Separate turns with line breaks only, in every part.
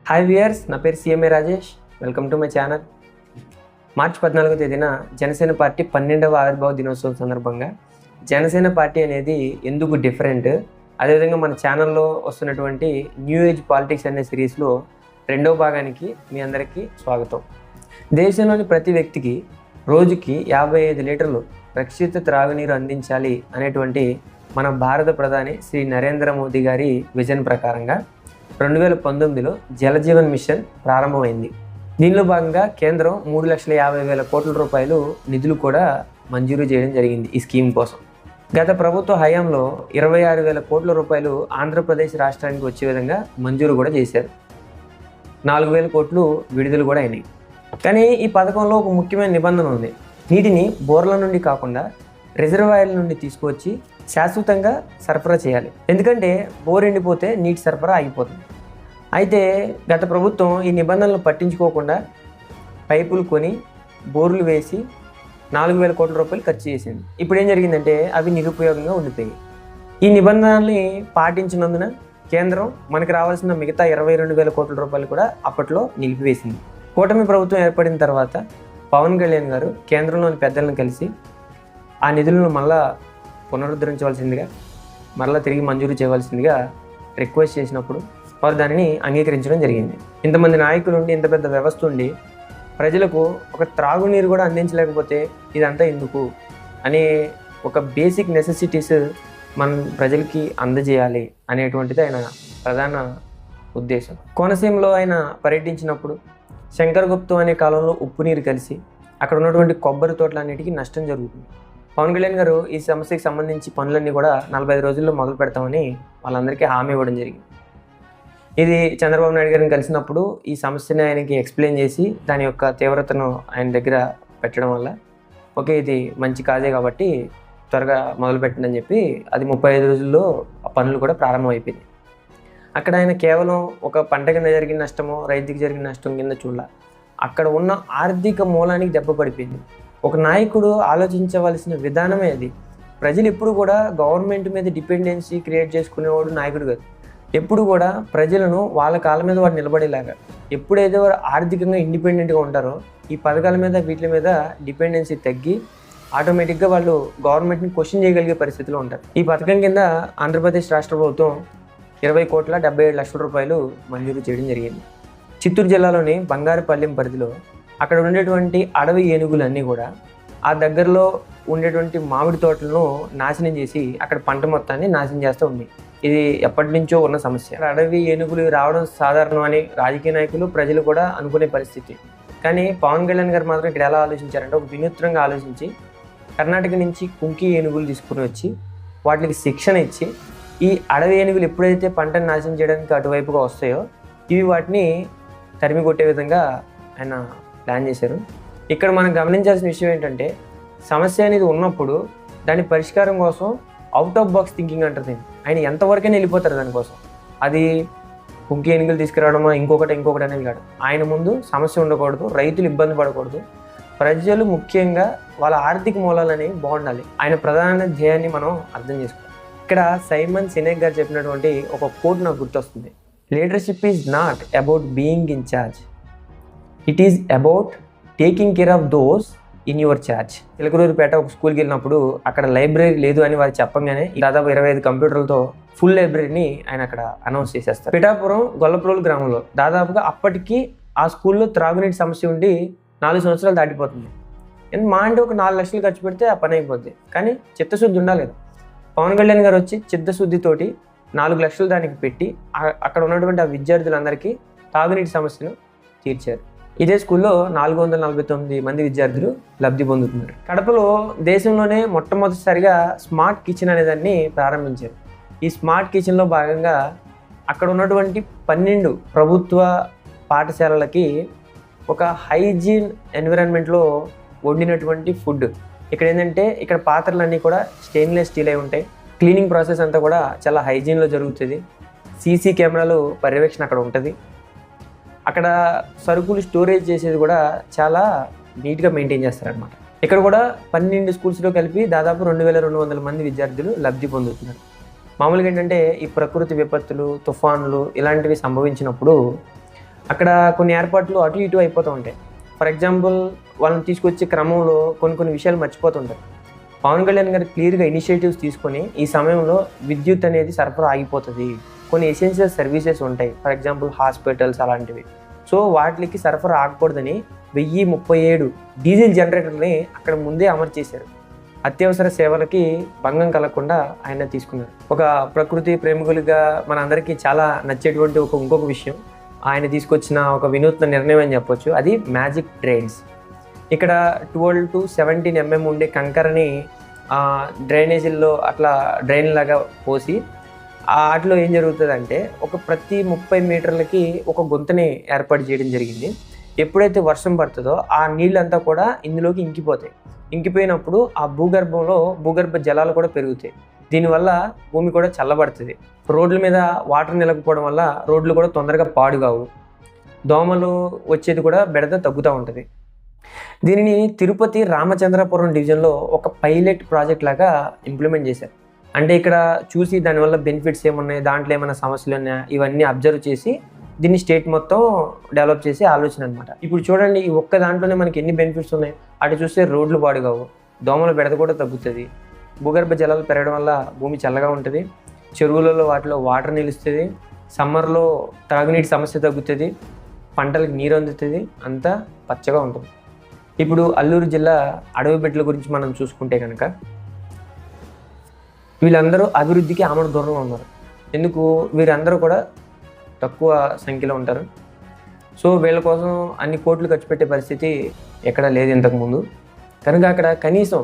Hi viewers, నా పేరు CMA Rajesh. Welcome to my channel. March 14వ తేదీన జనసేన పార్టీ 12వ ఆవిర్భావ దినోత్సవం సందర్భంగా జనసేన పార్టీ అనేది ఎందుకు డిఫరెంట్, అదేవిధంగా మన ఛానల్లో వస్తున్నటువంటి న్యూ ఏజ్ పాలిటిక్స్ అనే సిరీస్లో రెండవ భాగానికి మీ అందరికీ స్వాగతం. దేశంలోని ప్రతి వ్యక్తికి రోజుకి 55 లీటర్లు రక్షిత త్రాగునీరు అందించాలి అనేటువంటి మన భారత ప్రధాని శ్రీ నరేంద్ర మోదీ గారి విజన్ ప్రకారంగా 2019లో జలజీవన్ మిషన్ ప్రారంభమైంది. దీనిలో భాగంగా కేంద్రం 3,50,000 కోట్ల రూపాయలు నిధులు కూడా మంజూరు చేయడం జరిగింది ఈ స్కీమ్ కోసం. గత ప్రభుత్వ హయాంలో 26,000 కోట్ల రూపాయలు ఆంధ్రప్రదేశ్ రాష్ట్రానికి వచ్చే విధంగా మంజూరు కూడా చేశారు. 4,000 కోట్లు విడుదల కూడా అయినాయి. కానీ ఈ పథకంలో ఒక ముఖ్యమైన నిబంధన ఉంది. నీటిని బోర్ల నుండి కాకుండా రిజర్వాయర్ల నుండి తీసుకువచ్చి శాశ్వతంగా సరఫరా చేయాలి. ఎందుకంటే బోర్ ఎండిపోతే నీటి సరఫరా ఆగిపోతుంది. అయితే గత ప్రభుత్వం ఈ నిబంధనలు పట్టించుకోకుండా పైపులు కొని బోర్లు వేసి 4,000 కోట్ల రూపాయలు ఖర్చు చేసింది. ఇప్పుడు ఏం జరిగిందంటే అవి నిరుపయోగంగా ఉండిపోయాయి. ఈ నిబంధనల్ని పాటించినందున కేంద్రం మనకి రావాల్సిన మిగతా 22,000 కోట్ల రూపాయలు కూడా అప్పట్లో నిలిపివేసింది. కూటమి ప్రభుత్వం ఏర్పడిన తర్వాత పవన్ కళ్యాణ్ గారు కేంద్రంలోని పెద్దలను కలిసి ఆ నిధులను మళ్ళా పునరుద్ధరించవలసిందిగా, మరలా తిరిగి మంజూరు చేయవలసిందిగా రిక్వెస్ట్ చేసినప్పుడు వారు దానిని అంగీకరించడం జరిగింది. ఇంతమంది నాయకులు ఉండి, ఇంత పెద్ద వ్యవస్థ ఉండి ప్రజలకు ఒక త్రాగునీరు కూడా అందించలేకపోతే ఇదంతా ఎందుకు అనే ఒక బేసిక్ నెసెసిటీస్ మనం ప్రజలకి అందజేయాలి అనేటువంటిది ఆయన ప్రధాన ఉద్దేశం. కోనసీమలో ఆయన పర్యటించినప్పుడు శంకరగుప్తం అనే కాలంలో ఉప్పు నీరు కలిసి అక్కడ ఉన్నటువంటి కొబ్బరి తోటలన్నిటికీ నష్టం జరుగుతుంది. పవన్ కళ్యాణ్ గారు ఈ సమస్యకి సంబంధించి పనులన్నీ కూడా 45 రోజుల్లో మొదలు పెడతామని వాళ్ళందరికీ హామీ ఇవ్వడం జరిగింది. ఇది చంద్రబాబు నాయుడు గారిని కలిసినప్పుడు ఈ సమస్యని ఆయనకి ఎక్స్ప్లెయిన్ చేసి దాని యొక్క తీవ్రతను ఆయన దగ్గర పెట్టడం వల్ల ఓకే ఇది మంచి కాజే కాబట్టి త్వరగా మొదలు పెట్టండి అని చెప్పి అది 35 రోజుల్లో ఆ పనులు కూడా ప్రారంభమైపోయింది. అక్కడ ఆయన కేవలం ఒక పంట కింద జరిగిన నష్టమో రైతుకి జరిగిన నష్టం కింద చూడాల, అక్కడ ఉన్న ఆర్థిక మూలానికి దెబ్బ పడిపోయింది. ఒక నాయకుడు ఆలోచించవలసిన విధానమే అది. ప్రజలు ఎప్పుడు కూడా గవర్నమెంట్ మీద డిపెండెన్సీ క్రియేట్ చేసుకునేవాడు నాయకుడు కాదు. ఎప్పుడు కూడా ప్రజలను వాళ్ళ కాళ్ళ మీద వాడు నిలబడేలాగా, ఎప్పుడైతే వారు ఆర్థికంగా ఇండిపెండెంట్గా ఉంటారో ఈ పథకాల మీద వీటి మీద డిపెండెన్సీ తగ్గి ఆటోమేటిక్గా వాళ్ళు గవర్నమెంట్ని క్వశ్చన్ చేయగలిగే పరిస్థితిలో ఉంటారు. ఈ పథకం కింద ఆంధ్రప్రదేశ్ రాష్ట్ర ప్రభుత్వం 20,77,00,000 రూపాయలు మంజూరు చేయడం జరిగింది. చిత్తూరు జిల్లాలోని బంగారుపల్లెం పరిధిలో అక్కడ ఉండేటువంటి అడవి ఏనుగులన్నీ కూడా ఆ దగ్గరలో ఉండేటువంటి మామిడి తోటలను నాశనం చేసి అక్కడ పంట మొత్తాన్ని నాశనం చేస్తూ ఉంది. ఇది ఎప్పటి నుంచో ఉన్న సమస్య. అడవి ఏనుగులు రావడం సాధారణం అని రాజకీయ నాయకులు ప్రజలు కూడా అనుకునే పరిస్థితి. కానీ పవన్ కళ్యాణ్ గారు మాత్రం ఇక్కడ ఎలా ఆలోచించారంటే ఒక వినూత్నంగా ఆలోచించి కర్ణాటక నుంచి కుంకి ఏనుగులు తీసుకుని వచ్చి వాటికి శిక్షణ ఇచ్చి ఈ అడవి ఏనుగులు ఎప్పుడైతే పంటను నాశనం చేయడానికి అటువైపుగా వస్తాయో ఇవి వాటిని తరిమి కొట్టే విధంగా ఆయన ప్లాన్ చేశారు. ఇక్కడ మనం గమనించాల్సిన విషయం ఏంటంటే సమస్య అనేది ఉన్నప్పుడు దాని పరిష్కారం కోసం అవుట్ ఆఫ్ బాక్స్ థింకింగ్ అంటారు. ఆయన ఎంతవరకైనా వెళ్ళిపోతారు దానికోసం. అది కుంకి ఏనుగులు తీసుకురావడమా ఇంకొకటి అనేది కాదు. ఆయన ముందు సమస్య ఉండకూడదు, రైతులు ఇబ్బంది పడకూడదు, ప్రజలు ముఖ్యంగా వాళ్ళ ఆర్థిక మూలాలు అనేవి బాగుండాలి. ఆయన ప్రధాన ధ్యేయాన్ని మనం అర్థం చేసుకోవాలి. ఇక్కడ సైమన్ సినెక్ గారు చెప్పినటువంటి ఒక కోట్ నాకు గుర్తొస్తుంది. Leadership is not about being in charge, it is about taking care of those in your charge. Chilakaluripet ఒక స్కూల్కి వెళ్ళినప్పుడు అక్కడ లైబ్రరీ లేదు అని వారు చెప్పంగానే దాదాపు 25 కంప్యూటర్లతో ఫుల్ లైబ్రరీని ఆయన అక్కడ అనౌన్స్ చేసేస్తారు. పిఠాపురం గొల్లప్రోలు గ్రామంలో దాదాపుగా అప్పటికి ఆ స్కూల్లో త్రాగునీటి సమస్య ఉండి 4 సంవత్సరాలు దాటిపోతుంది. మా అంటే ఒక 4 లక్షలు ఖర్చు పెడితే ఆ పని అయిపోద్ది. కానీ చిత్తశుద్ధి ఉండాలి. పవన్ కళ్యాణ్ గారు వచ్చి చిత్తశుద్ధితోటి 4 లక్షలు దానికి పెట్టి అక్కడ ఉన్నటువంటి ఆ విద్యార్థులందరికీ తాగునీటి సమస్యను తీర్చారు. ఇదే స్కూల్లో 449 మంది విద్యార్థులు లబ్ధి పొందుతున్నారు. కడపలో దేశంలోనే మొట్టమొదటిసారిగా స్మార్ట్ కిచెన్ అనేదాన్ని ప్రారంభించారు. ఈ స్మార్ట్ కిచెన్లో భాగంగా అక్కడ ఉన్నటువంటి 12 ప్రభుత్వ పాఠశాలలకి ఒక హైజీన్ ఎన్విరాన్మెంట్లో వండినటువంటి ఫుడ్. ఇక్కడ ఏంటంటే ఇక్కడ పాత్రలన్నీ కూడా స్టెయిన్లెస్ స్టీల్ అయి ఉంటాయి. క్లీనింగ్ ప్రాసెస్ అంతా కూడా చాలా హైజీన్లో జరుగుతుంది. సీసీ కెమెరాలు పర్యవేక్షణ అక్కడ ఉంటుంది. అక్కడ సరుకులు స్టోరేజ్ చేసేది కూడా చాలా నీట్గా మెయింటైన్ చేస్తారనమాట. ఇక్కడ కూడా 12 స్కూల్స్లో కలిపి దాదాపు 2,200 మంది విద్యార్థులు లబ్ధి పొందుతున్నారు. మామూలుగా ఏంటంటే ఈ ప్రకృతి విపత్తులు, తుఫాన్లు ఇలాంటివి సంభవించినప్పుడు అక్కడ కొన్ని ఏర్పాట్లు అటు ఇటు అయిపోతూ ఉంటాయి. ఫర్ ఎగ్జాంపుల్ వాళ్ళని తీసుకొచ్చే క్రమంలో కొన్ని విషయాలు మర్చిపోతుంటారు. పవన్ కళ్యాణ్ గారు క్లియర్గా ఇనిషియేటివ్స్ తీసుకొని ఈ సమయంలో విద్యుత్ అనేది సరఫరా ఆగిపోతుంది, కొన్ని ఎసెన్షియల్ సర్వీసెస్ ఉంటాయి, ఫర్ ఎగ్జాంపుల్ హాస్పిటల్స్ అలాంటివి. సో వాటికి సరఫరా ఆగకూడదని 1037 డీజిల్ జనరేటర్ని అక్కడ ముందే అమర్చేశారు. అత్యవసర సేవలకి భంగం కలగకుండా ఆయన తీసుకున్నారు. ఒక ప్రకృతి ప్రేమికులుగా మనందరికీ చాలా నచ్చేటువంటి ఇంకొక విషయం ఆయన తీసుకొచ్చిన ఒక వినూత్న నిర్ణయం అని చెప్పొచ్చు. అది మ్యాజిక్ డ్రైన్స్. ఇక్కడ 12 to 17 mm ఉండే కంకరని డ్రైనేజీల్లో అట్లా డ్రైన్ లాగా పోసి వాటిలో ఏం జరుగుతుందంటే ప్రతి 30 మీటర్లకి ఒక గుంతని ఏర్పాటు చేయడం జరిగింది. ఎప్పుడైతే వర్షం పడుతుందో ఆ నీళ్ళంతా కూడా ఇందులోకి ఇంకిపోతాయి. ఇంకిపోయినప్పుడు ఆ భూగర్భ జలాలు కూడా పెరుగుతాయి. దీనివల్ల భూమి కూడా చల్లబడుతుంది. రోడ్ల మీద వాటర్ నిలకపోవడం వల్ల రోడ్లు కూడా తొందరగా పాడుగావు. దోమలు వచ్చేది కూడా బెడద తగ్గుతూ ఉంటుంది. దీనిని తిరుపతి రామచంద్రపురం డివిజన్లో ఒక పైలట్ ప్రాజెక్ట్ లాగా ఇంప్లిమెంట్ చేశారు. అంటే ఇక్కడ చూసి దానివల్ల బెనిఫిట్స్ ఏమున్నాయి, దాంట్లో ఏమైనా సమస్యలు ఉన్నాయా, ఇవన్నీ అబ్జర్వ్ చేసి దీన్ని స్టేట్ మొత్తం డెవలప్ చేసే ఆలోచన అనమాట. ఇప్పుడు చూడండి, ఈ ఒక్క దాంట్లోనే మనకి ఎన్ని బెనిఫిట్స్ ఉన్నాయి. అటు చూస్తే రోడ్లు పాడుగావు, దోమల బెడద కూడా తగ్గుతుంది, భూగర్భ జలాలు పెరగడం వల్ల భూమి చల్లగా ఉంటుంది, చెరువులలో వాటిలో వాటర్ నిలుస్తుంది, సమ్మర్లో తాగునీటి సమస్య తగ్గుతుంది, పంటలకు నీరు అందుతుంది, అంతా పచ్చగా ఉంటుంది. ఇప్పుడు అల్లూరు జిల్లా అడవి బిడ్డల గురించి మనం చూసుకుంటే కనుక వీళ్ళందరూ అభివృద్ధికి ఆమడ దూరంలో ఉన్నారు. ఎందుకు? వీరందరూ కూడా తక్కువ సంఖ్యలో ఉంటారు. సో వీళ్ళ కోసం అన్ని కోట్లు ఖర్చు పెట్టే పరిస్థితి ఎక్కడా లేదు ఇంతకుముందు. కనుక అక్కడ కనీసం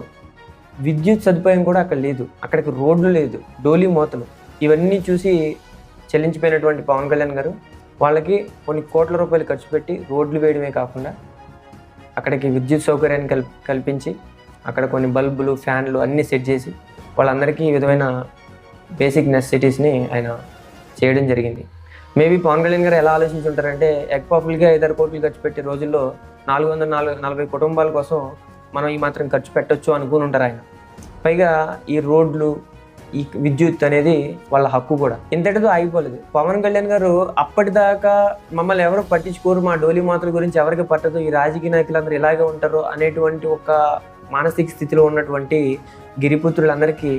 విద్యుత్ సదుపాయం కూడా అక్కడ లేదు, అక్కడికి రోడ్లు లేదు, డోలీ మోతలు, ఇవన్నీ చూసి చెల్లించిపోయినటువంటి పవన్ కళ్యాణ్ గారు వాళ్ళకి కొన్ని కోట్ల రూపాయలు ఖర్చు పెట్టి రోడ్లు వేయడమే కాకుండా అక్కడికి విద్యుత్ సౌకర్యాన్ని కల్పించి అక్కడ కొన్ని బల్బులు, ఫ్యాన్లు అన్నీ సెట్ చేసి వాళ్ళందరికీ ఈ విధమైన బేసిక్ నెసెసిటీస్ని ఆయన చేయడం జరిగింది. మేబీ పవన్ కళ్యాణ్ గారు ఎలా ఆలోచించుంటారంటే, ఎగ్ పఫుల్గా 5 కోట్లు ఖర్చు పెట్టే రోజుల్లో 440 కుటుంబాల కోసం మనం ఈ మాత్రం ఖర్చు పెట్టొచ్చు అనుకుని ఉంటారు ఆయన. పైగా ఈ రోడ్లు, ఈ విద్యుత్ అనేది వాళ్ళ హక్కు కూడా. ఇంతటితో ఆగిపోలేదు. పవన్ కళ్యాణ్ గారు అప్పటిదాకా మమ్మల్ని ఎవరు పట్టించుకోరు, మా డోలీ మాతల గురించి ఎవరికి పట్టదు, ఈ రాజకీయ నాయకులందరూ ఇలాగే ఉంటారు అనేటువంటి ఒక మానసిక స్థితిలో ఉన్నటువంటి గిరిపుత్రులందరికీ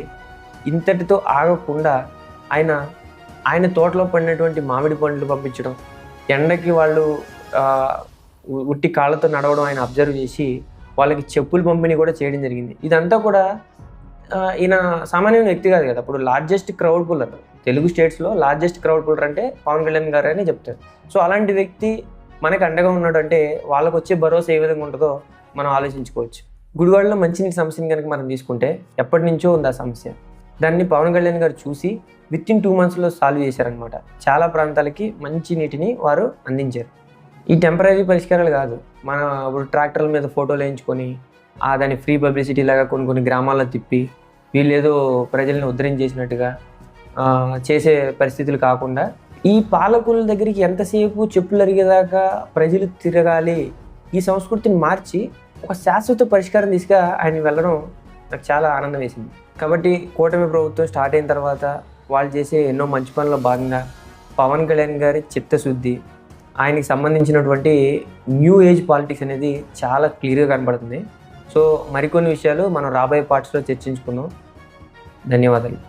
ఇంతటితో ఆగకుండా ఆయన తోటలో పడినటువంటి మామిడి పండ్లు పంపించడం, ఎండకి వాళ్ళు ఉట్టి కాళ్ళతో నడవడం ఆయన అబ్జర్వ్ చేసి వాళ్ళకి చెప్పులు పంపిణీ కూడా చేయడం జరిగింది. ఇదంతా కూడా ఈయన సామాన్య వ్యక్తి కాదు కదా. ఇప్పుడు లార్జెస్ట్ క్రౌడ్ పుల్లర్ తెలుగు స్టేట్స్లో లార్జెస్ట్ క్రౌడ్ పుల్లర్ అంటే పవన్ కళ్యాణ్ గారు అని చెప్తారు. సో అలాంటి వ్యక్తి మనకు అండగా ఉన్నాడు అంటే వాళ్ళకు వచ్చే భరోసా ఏ విధంగా ఉంటుందో మనం ఆలోచించుకోవచ్చు. గుడివాడలో మంచినీటి సమస్యని కనుక మనం తీసుకుంటే ఎప్పటి నుంచో ఉంది ఆ సమస్య. దాన్ని పవన్ కళ్యాణ్ గారు చూసి వితిన్ 2 monthsలో సాల్వ్ చేశారనమాట. చాలా ప్రాంతాలకి మంచి నీటిని వారు అందించారు. ఈ టెంపరీ పరిష్కారాలు కాదు, మన ఇప్పుడు ట్రాక్టర్ల మీద ఫోటోలు వేయించుకొని దాన్ని ఫ్రీ పబ్లిసిటీ లాగా కొన్ని గ్రామాల్లో తిప్పి వీళ్ళు ఏదో ప్రజల్ని ఉద్ధరించేసినట్టుగా చేసే పరిస్థితులు కాకుండా, ఈ పాలకుల దగ్గరికి ఎంతసేపు చెప్పులు అరిగేదాకా ప్రజలు తిరగాలి, ఈ సంస్కృతిని మార్చి ఒక శాశ్వత పరిష్కారం దిశగా ఆయన వెళ్ళడం నాకు చాలా ఆనందం వేసింది. కాబట్టి కూటమి ప్రభుత్వం స్టార్ట్ అయిన తర్వాత వాళ్ళు చేసే ఎన్నో మంచి పనుల్లో భాగంగా పవన్ కళ్యాణ్ గారి చిత్తశుద్ధి, ఆయనకి సంబంధించినటువంటి న్యూ ఏజ్ పాలిటిక్స్ అనేది చాలా క్లియర్గా కనబడుతుంది. సో మరికొన్ని విషయాలు మనం రాబోయే పార్ట్స్లో చర్చించుకుందాం. ధన్యవాదాలు.